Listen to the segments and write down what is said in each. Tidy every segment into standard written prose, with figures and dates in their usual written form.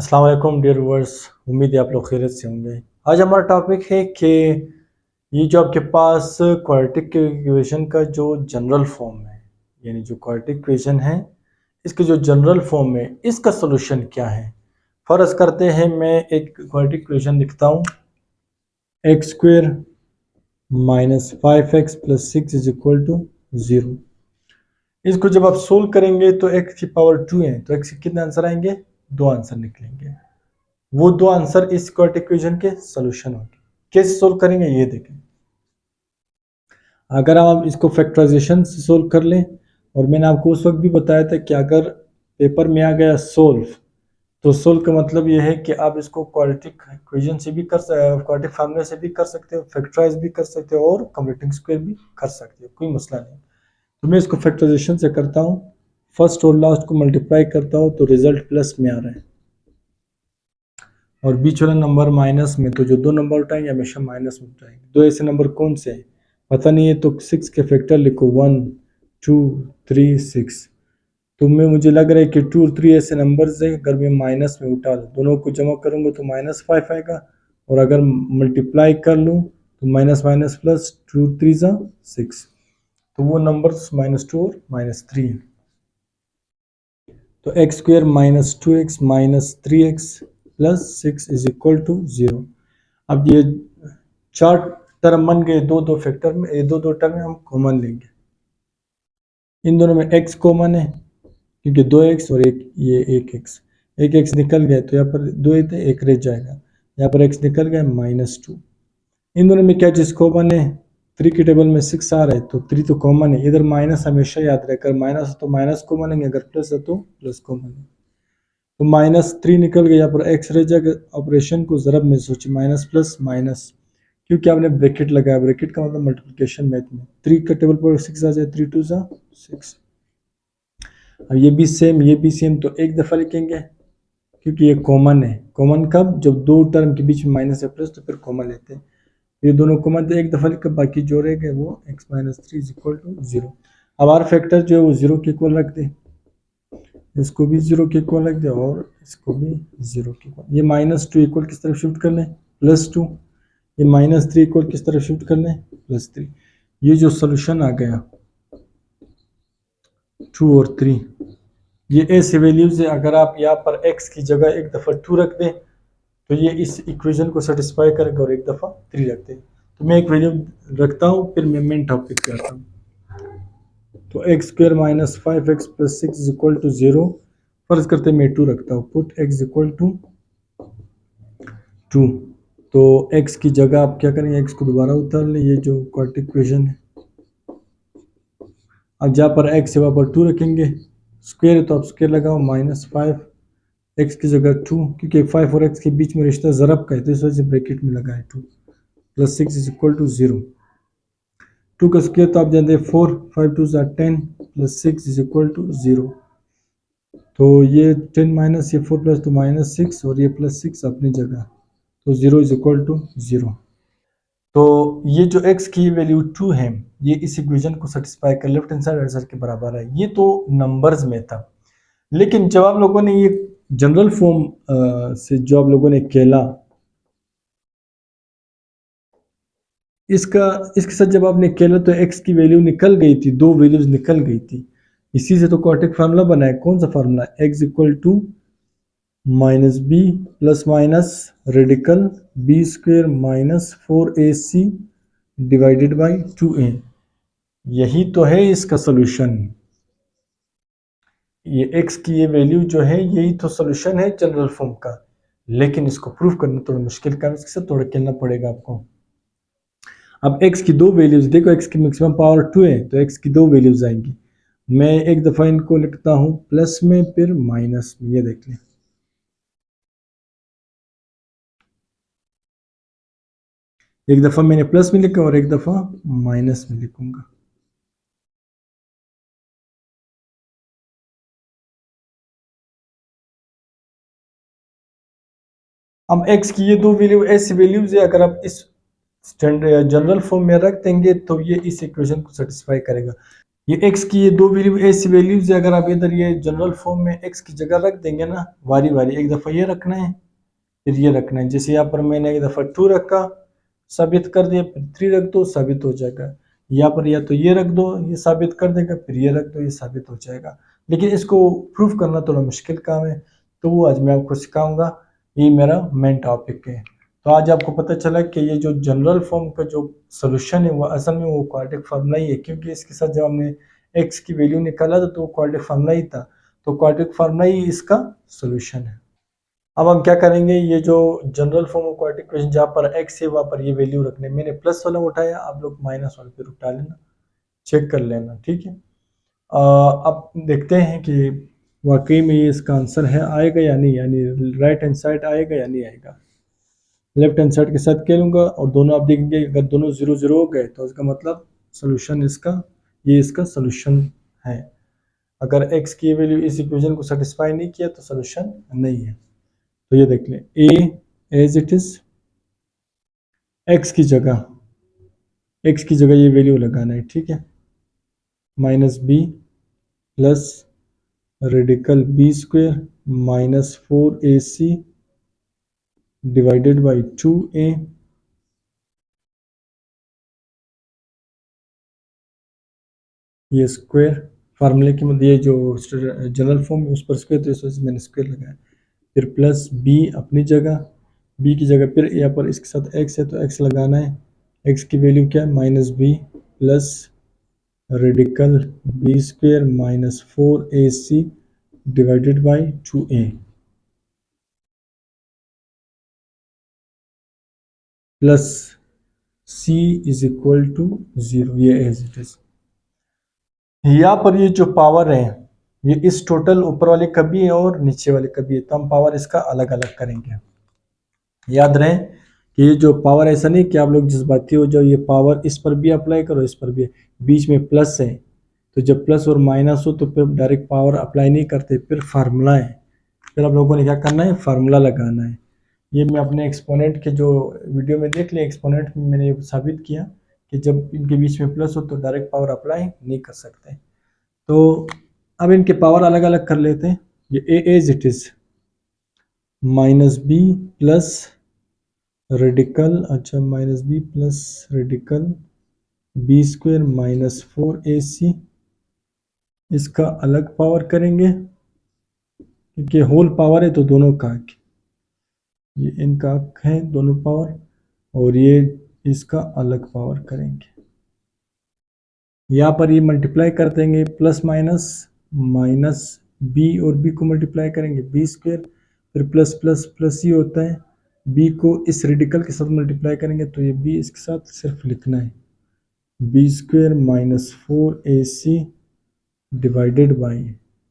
अस्सलाम वालेकुम dear viewers. उम्मीद है आप लोग खैरियत से होंगे। आज हमारा टॉपिक है कि ये जो आपके पास क्वाड्रेटिक इक्वेशन का जो जनरल फॉर्म है, यानी जो क्वाड्रेटिक इक्वेशन है इसके जो जनरल फॉर्म है इसका सॉल्यूशन क्या है। फर्ज करते हैं मैं एक क्वाड्रेटिक इक्वेशन लिखता हूँ, x square minus 5x plus 6 is equal to 0। इसको जब आप सोल्व करेंगे तो x की पावर 2 है, तो x के कितने आंसर आएंगे? दो आंसर निकलेंगे। वो दो आंसर इस क्वाड्रेटिक इक्वेशन के सॉल्यूशन होंगे। कैसे सोल्व करेंगे ये देखें। अगर आप इसको फैक्टराइजेशन से सोल्व कर लें, और मैंने आपको उस वक्त भी बताया था कि अगर पेपर में आ गया सोल्व, तो सोल्व का मतलब ये है कि आप इसको क्वाड्रेटिक इक्वेशन से भी कर सकते, क्वाड्रेटिक फार्मूला से भी कर सकते हो, फैक्टराइज भी कर सकते हो और कंप्लीटिंग स्क्वायर भी कर सकते हो, कोई मसला नहीं। तो मैं इसको फैक्टराइजेशन से करता हूँ, फर्स्ट और लास्ट को मल्टीप्लाई करता हूँ तो रिजल्ट प्लस में आ रहा है, और बीच वाला नंबर माइनस में, तो जो दो नंबर उठाएंगे हमेशा माइनस में उठाएंगे। दो ऐसे नंबर कौन से हैं पता नहीं है, तो 6 के फैक्टर लिखो, 1 2 3 6। तो मैं मुझे लग रहा है कि 2 और 3 ऐसे नंबर्स हैं, अगर मैं माइनस में उठा दूँ, दोनों को जमा करूँगा तो -5 आएगा, और अगर मल्टीप्लाई कर लूँ तो माइनस माइनस प्लस 2 3 ज़ा 6, तो वो नंबर्स -2 और -3 है। तो x square minus 2x minus 3x plus 6 is equal to 0। अब ये चार टर्म बन गए, दो दो फैक्टर में, दो दो टर्म में हम कॉमन लेंगे। इन दोनों में x कॉमन है क्योंकि 2x और एक x, एक x निकल गया तो यहाँ पर दो ही थे, एक रह जाएगा, यहाँ पर x निकल गया -2। इन दोनों में क्या चीज़ कॉमन है? 3 की टेबल में 6 आ रहा है तो 3 तो कॉमन है। इधर माइनस हमेशा याद रहे, अगर माइनस है तो माइनस कॉमन है, अगर प्लस है तो प्लस कॉमन है। तो -3 निकल गया, यहाँ पर x रह जाएगा। ऑपरेशन को ज़रब में सोचिए, माइनस प्लस माइनस, क्योंकि आपने ब्रैकेट लगाया, ब्रैकेट का मतलब मल्टीप्लिकेशन मैथ में 3 का टेबल पर 6 आ जाए, 3 2 ज़ा 6। अब ये भी सेम, ये भी सेम, तो एक दफ़ा लिखेंगे क्योंकि ये कॉमन है। कॉमन कब? जब दो टर्म के बीच में माइनस है प्लस, तो फिर कॉमन लेते हैं। ये दोनों कॉमन तो एक दफ़ा लिख, बाकी जो रह गए वो x minus 3 is equal to 0। अब आर फैक्टर जो है वो 0 के इक्वल रख दे, इसको भी 0 के इक्वल रख दे और इसको भी 0 के इक्वल। ये -2 इक्वल किस तरफ शिफ्ट कर लें? +2। ये -3 इक्वल किस तरफ शिफ्ट कर लें? +3। ये जो सोल्यूशन आ गया 2 और 3, ये ऐसे वैल्यूज है, अगर आप यहाँ पर x की जगह एक दफ़ा 2 रख दें तो ये इस इक्वेशन को सेटिस्फाई करेगा, और एक दफ़ा 3 रख दें। तो मैं एक वैल्यू रखता हूँ, फिर मैं मेन टॉपिक पे आता हूँ। तो x square minus 5x plus 6 is equal to 0। फर्ज करते मैं 2 रखता हूँ, पुट x इक्वल टू 2। तो x की जगह आप क्या करेंगे, x को दोबारा उतार लें, ये जो क्वाड्रेटिक इक्वेशन है। अब जहाँ पर x है वहाँ पर 2 रखेंगे, स्क्वेयर है तो आप स्क्वेयर लगाओ, -5 x की जगह 2, क्योंकि 5 और x के बीच में रिश्ता ज़रब का है तो इस वजह से ब्रैकेट में लगा है 2, प्लस 6 इज इक्वल टू 0। 2 का स्क्वेयर तो आप जानते हैं 4, 5 2 10 प्लस 6 इज इक्वल टू 0। तो ये 10 माइनस ये 4 प्लस तो -6, और ये +6 अपनी जगह, तो 0 इज इक्वल टू 0। तो ये जो x की वैल्यू 2 है, ये इस इक्वेशन को सेटिस्फाई कर, लेफ्ट हैंड साइड आंसर के बराबर है। ये तो नंबर्स में था, लेकिन जब आप लोगों ने ये जनरल फॉर्म से जो आप लोगों ने खेला, इसका इसके साथ जब आपने खेला तो x की वैल्यू निकल गई थी, दो वैल्यूज निकल गई थी। इसी से तो क्वाड्रेटिक फार्मूला बना है। कौन सा formula? x equal to minus b plus minus radical b square minus 4ac divided by 2a। यही तो है इसका सोल्यूशन। ये x की ये वैल्यू जो है, यही तो सोल्यूशन है जनरल फॉर्म का। लेकिन इसको प्रूफ करना थोड़ा मुश्किल काम, इसके साथ थोड़ा खेलना पड़ेगा आपको। अब x की दो वैल्यूज देखो, x की मैक्सिमम पावर 2 है तो x की दो वैल्यूज आएंगी। मैं एक दफ़ा इनको लिखता हूँ प्लस में, फिर माइनस में, ये देख लें। एक दफ़ा मैंने प्लस में लिखा और एक दफ़ा माइनस में लिखूंगा। अब x की ये दो वैल्यू ऐसी वैल्यूज है, अगर आप इस स्टैंडर्ड जनरल फॉर्म में रख देंगे तो ये इस इक्वेशन को सेटिस्फाई करेगा। ये x की ये दो वैल्यू ऐसी वैल्यूज है, अगर आप इधर ये जनरल फॉर्म में x की जगह रख देंगे ना वारी वारी, एक दफ़ा ये रखना है फिर ये रखना है। जैसे यहाँ पर मैंने एक दफ़ा 2 रखा साबित कर दिया, फिर 3 रख दो साबित हो जाएगा। यहाँ पर या तो ये रख दो ये साबित कर देगा, फिर ये रख दो ये साबित हो जाएगा। लेकिन इसको प्रूफ करना थोड़ा मुश्किल काम है, तो वो आज मैं आपको सिखाऊंगा। ये मेरा मेन टॉपिक है। तो आज आपको पता चला कि ये जो जनरल फॉर्म का जो सोल्यूशन है वो असल में वो क्वाड्रेटिक फार्मूला ही है, क्योंकि इसके साथ जब हमने एक्स की वैल्यू निकाला था तो वो क्वाड्रेटिक फार्मूला ही था, तो क्वाड्रेटिक फार्मूला ही इसका सोल्यूशन है। अब हम क्या करेंगे, ये जो general form of quadratic equation जहाँ पर एक्स है वहाँ पर ये वैल्यू रखने, मैंने प्लस वाला उठाया, आप लोग माइनस वाले पे उठा लेना, चेक कर लेना, ठीक है। अब देखते हैं कि वाकई में ये इसका आंसर है आएगा या नहीं, यानी राइट हैंड साइड आएगा या नहीं आएगा। लेफ्ट हैंड साइड के साथ क्या लूँगा और दोनों आप देखेंगे अगर दोनों 0 0 हो गए तो इसका मतलब सोल्यूशन इसका ये इसका सोल्यूशन है। अगर x की वैल्यू इस इक्वेशन को सेटिस्फाई नहीं किया तो सोल्यूशन नहीं है। तो ये देख लें, a as it is, x की जगह ये वैल्यू लगाना है, ठीक है। Minus b plus radical b square minus 4ac divided by 2a ये स्क्वायर फार्मूले की मतलब ये जो जनरल फॉर्म है उस पर स्क्वायर, तो इस वजह से मैंने स्क्वायर लगाया। फिर प्लस बी अपनी जगह, बी की जगह फिर यहाँ पर इसके साथ एक्स है तो एक्स लगाना है। एक्स की वैल्यू क्या है, minus b plus radical b square minus 4ac divided by 2a plus c is equal to 0, ये एज इट इज। यहाँ पर ये जो पावर है ये इस टोटल ऊपर वाले का भी है और नीचे वाले का भी है, तो हम पावर इसका अलग अलग करेंगे। याद रहे कि ये जो पावर ऐसा नहीं कि आप लोग जज्बाती हो जाओ, ये पावर इस पर भी अप्लाई करो इस पर भी, बीच में प्लस है तो जब प्लस और माइनस हो तो फिर डायरेक्ट पावर अप्लाई नहीं करते, फिर फार्मूला है, फिर आप लोगों ने क्या करना है, फार्मूला लगाना है। ये मैं अपने एक्सपोनेंट के जो वीडियो में देख लिया, एक्सपोनेंट में मैंने साबित किया कि जब इनके बीच में प्लस हो तो डायरेक्ट पावर अप्लाई नहीं कर सकते। तो अब इनके पावर अलग अलग कर लेते हैं। ये a as it is minus b plus radical, अच्छा minus b plus radical b square minus 4ac, इसका अलग पावर करेंगे क्योंकि होल पावर है तो दोनों का, ये इनका है दोनों पावर, और ये इसका अलग पावर करेंगे। यहाँ पर ये मल्टीप्लाई कर देंगे प्लस माइनस, माइनस बी और बी को मल्टीप्लाई करेंगे बी स्क्वेयर, फिर प्लस प्लस प्लस ही होता है, बी को इस रेडिकल के साथ मल्टीप्लाई करेंगे तो ये बी इसके साथ सिर्फ लिखना है, b square minus 4ac divided by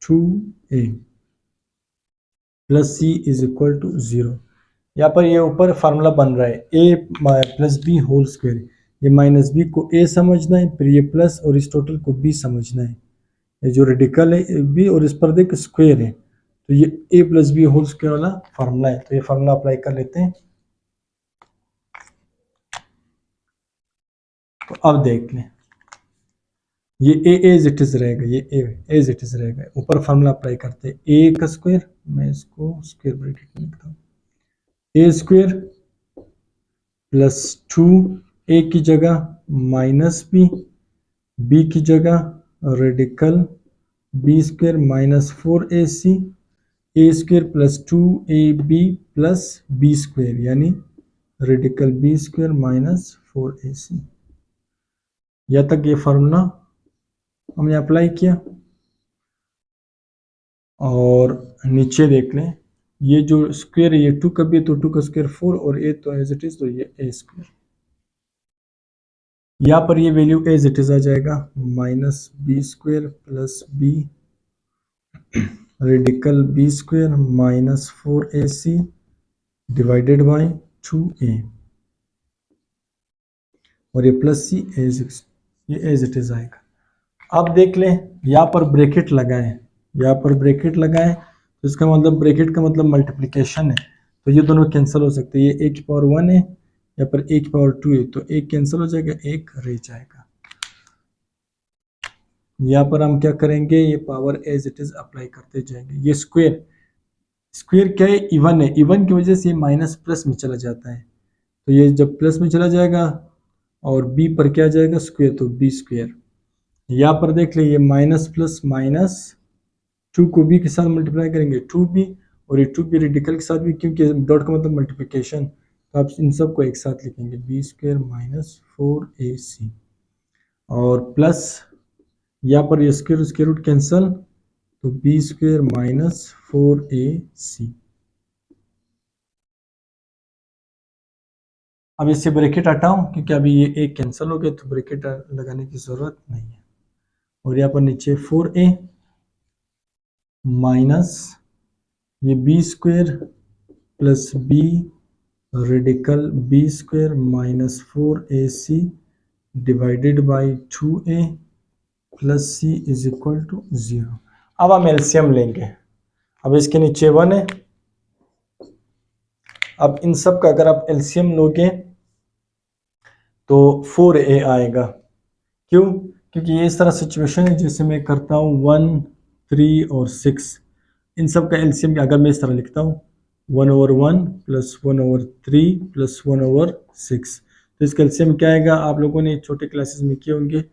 2a plus c is equal to 0। यहाँ पर ये ऊपर फार्मूला बन रहा है a plus b whole square, ये माइनस बी को a समझना है, फिर ये प्लस और इस टोटल को b समझना है। ये जो रेडिकल है b और इस पर देख स्क्वायर है, तो ये a plus b whole square वाला फार्मूला है। तो ये फार्मूला अप्लाई कर लेते हैं। तो अब देख लें, ये a एज इट इज रहेगा, ये a एज इट इज रहेगा। ऊपर फार्मूला अप्लाई करते हैं, a का स्क्वायर, मैं इसको स्क्वायर ब्रैकेट में लिखता हूँ, a स्क्वायर प्लस 2a की जगह माइनस b की जगह radical b square minus 4ac, a square plus 2ab plus b square यानी radical b square minus 4ac। यहाँ तक ये फार्मूला हमने अप्लाई किया, और नीचे देख लें ये जो स्क्वायर है ये 2 का भी है तो 2 का स्क्वायर 4 और a तो एज इट इज, तो ये a स्क्वायर। यहाँ पर ये वैल्यू एज इट इज आ जाएगा, minus b square plus b radical b square minus 4ac divided by 2a, और ये प्लस सी ये एज इट इज आएगा। अब देख लें यहाँ पर ब्रैकेट लगाएं, यहाँ पर ब्रैकेट लगाएं तो इसका मतलब ब्रैकेट का मतलब मल्टीप्लिकेशन है, तो ये दोनों कैंसिल हो सकते हैं। ये a की पावर 1 है, यहाँ पर a की पावर 2 है, तो एक कैंसिल हो जाएगा, एक रह जाएगा। यहाँ पर हम क्या करेंगे, ये power as it is apply करते जाएंगे। ये स्क्वायर, स्क्वायर क्या है, इवन है, इवन की वजह से ये माइनस प्लस में चला जाता है, तो ये जब प्लस में चला जाएगा और बी पर क्या जाएगा स्क्वायर, तो बी स्क्वायर। यहाँ पर देख लीजिए माइनस प्लस माइनस, टू को बी के साथ मल्टीप्लाई करेंगे टू बी, और ये टू बी रेडिकल के साथ भी, क्योंकि डॉट का मतलब मल्टीप्लिकेशन, तो आप इन सबको एक साथ लिखेंगे बी स्क्वायर माइनस 4ac, और प्लस यहाँ पर ये स्क्वायर रूट कैंसल, तो बी स्क्वायर माइनस 4ac। अब इससे ब्रैकेट हटाऊं क्योंकि अभी ये एक कैंसिल हो गया, तो ब्रैकेट लगाने की जरूरत नहीं है। और यहाँ पर नीचे 4a माइनस ये b square plus b radical b square minus 4ac divided by 2a plus c is equal to 0। अब हम एलसीएम लेंगे। अब इसके नीचे 1 है। अब इन सब का अगर आप एलसीएम लोगे तो 4a आएगा। क्यों? क्योंकि ये इस तरह सिचुएशन है जैसे मैं करता हूँ 1, 3 और 6, इन सब का एलसीएम अगर मैं इस तरह लिखता हूँ 1/1 प्लस 1/3 प्लस 1/6, तो इसका एलसीएम क्या आएगा, आप लोगों ने छोटे क्लासेस में किए होंगे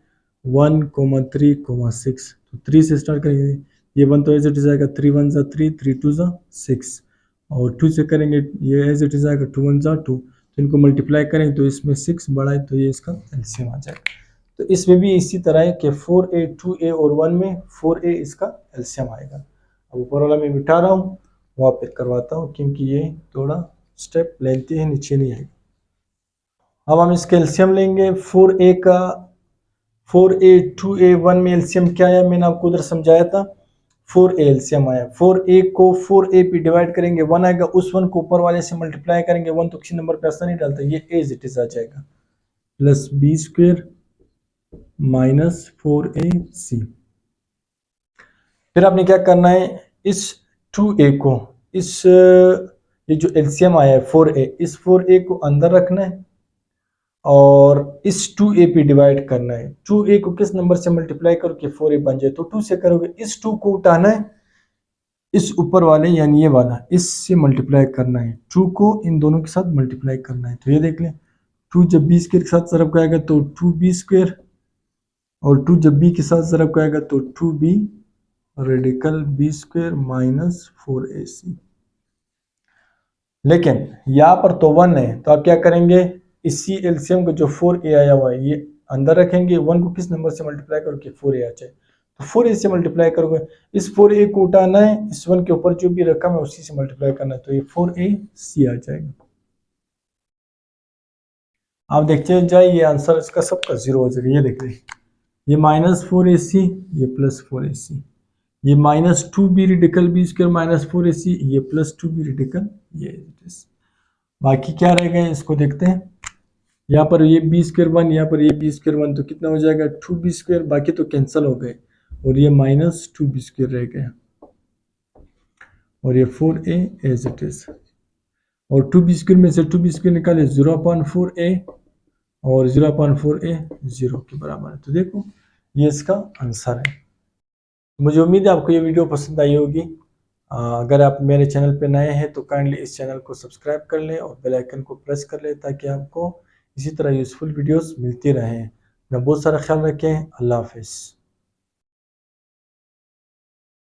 1,3,6, तो 3 से स्टार्ट करेंगे, ये 1 तो एज इट इज आएगा 3 1 जा 3, 3 2 जा 6, और 2 से करेंगे ये एज इट इज आएगा 2 1 जा 2, तो इनको मल्टीप्लाई करें तो इसमें 6 बड़ा है, तो ये इसका एलसीएम आ जाएगा। तो इसमें भी इसी तरह है कि 4a 2a और 1 में 4a इसका एलसीएम आएगा। अब ऊपर वाला मैं बिठा रहा हूँ, वहाँ पर करवाता हूँ क्योंकि ये थोड़ा स्टेप लेंथी है, नीचे नहीं आएगा। अब हम इसका एलसीएम लेंगे। 4a का 4a 2a 1 में एलसीएम क्या आया, मैंने आपको उधर समझाया था, 4a एलसीएम आया। 4a को 4a पे डिवाइड करेंगे 1 आएगा, उस 1 को ऊपर वाले से मल्टीप्लाई करेंगे, 1 तो किसी नंबर पे ऐसा नहीं डालता, ये एज इट इज आ जाएगा, plus B square minus 4ac। फिर आपने क्या करना है, इस 2a को, इस ये जो एलसीएम आया है 4a, इस 4a को अंदर रखना है और इस 2a पे डिवाइड करना है। 2a को किस नंबर से मल्टीप्लाई करो कि 4a बन जाए, तो 2 से करोगे, इस 2 को उठाना है, इस ऊपर वाले यानी ये वाला इससे मल्टीप्लाई करना है, 2 को इन दोनों के साथ मल्टीप्लाई करना है। तो ये देख लें, 2 जब बी स्क्वायर के साथ ज़रब का आएगा तो 2b स्क्वायर, और 2 जब b के साथ ज़रब का आएगा तो 2b radical b square minus 4ac। लेकिन यहाँ पर तो 1 है, तो आप क्या करेंगे, इसी एलसीएम को जो 4a आया हुआ है ये अंदर रखेंगे, 1 को किस नंबर से मल्टीप्लाई करो कि 4a आ जाए, तो 4a से मल्टीप्लाई करोगे, इस 4a को उठाना है, इस 1 के ऊपर जो भी रकम है उसी से मल्टीप्लाई करना है, तो ये 4ac आ जाएगा। आप देखते जाए ये आंसर इसका सबका 0 हो जाएगा। ये देख रहे, ये माइनस 4ac, ये प्लस 4ac, ये minus 2b radical b square minus 4ac, ये प्लस 2b रेडिकल, ये बाकी क्या रहेगा इसको देखते हैं। यहाँ पर ये बी स्क्वायर 1, यहाँ पर ये बी स्क्वायर 1, तो कितना हो जाएगा 2b स्क्वायर, बाकी तो कैंसिल हो गए, और ये माइनस 2b स्क्वायर रह गया, और ये 4a एज इट इज, और 2b स्क्वायर में से 2b स्क्वायर निकाले 0/4a, और 0/4a 0 के बराबर है। तो देखो ये इसका आंसर है। मुझे उम्मीद है आपको ये वीडियो पसंद आई होगी। अगर आप मेरे चैनल पे नए हैं तो काइंडली इस चैनल को सब्सक्राइब कर लें और बेल आइकन को प्रेस कर लें ताकि आपको इसी तरह यूज़फुल वीडियोस मिलती रहें। अपना बहुत सारा ख्याल रखें। अल्लाह हाफिज़।